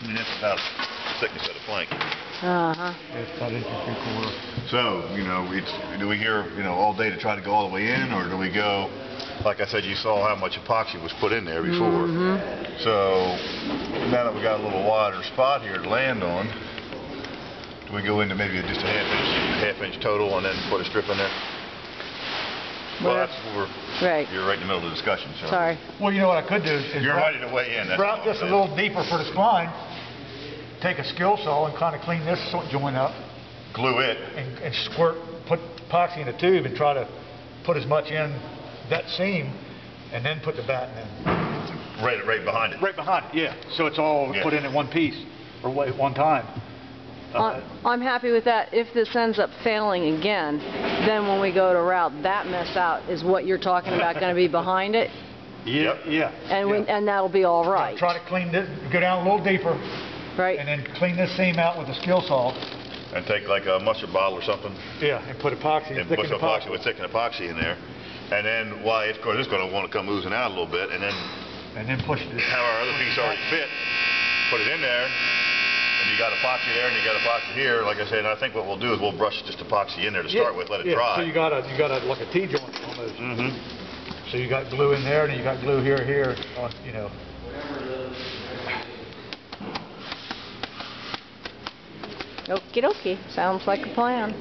I mean, that's about the thickness of the plank. Uh-huh. It's about 1 3/4 inches. So, you know, do we here, you know, all day to try to go all the way in, or do we go, like I said, you saw how much epoxy was put in there before. Mm-hmm. So, now that we got a little wider spot here to land on, do we go into maybe just a half inch total and then put a strip in there? Well, that's where right. You're right in the middle of the discussion. So. Sorry. Well, you know what I could do is you're ready to weigh in. Route this a little deeper for the spline. Take a skill saw and kind of clean this joint up. Glue it. And squirt, put epoxy in a tube and try to put as much in that seam, and then put the batten in. Right behind it. Right behind it, yeah. So it's all put in at one piece or at one time. I'm happy with that. If this ends up failing again, then when we go to route that mess out, is what you're talking about going to be behind it? Yeah, yeah. And that'll be all right. Try to clean this, go down a little deeper. Right. And then clean this seam out with a skill saw. And take like a mustard bottle or something. Yeah, and put epoxy. And put some epoxy with thick epoxy in there. And then, of course, it's going to want to come oozing out a little bit, and then push it. Have our other piece already fit. Put it in there. And you got epoxy there, and you got epoxy here. Like I said, and I think what we'll do is we'll brush just epoxy in there to start with, let it dry. So you got like a T-joint almost. Mm-hmm. So you got glue in there, and you got glue here, on, you know. Okie dokie. Sounds like a plan.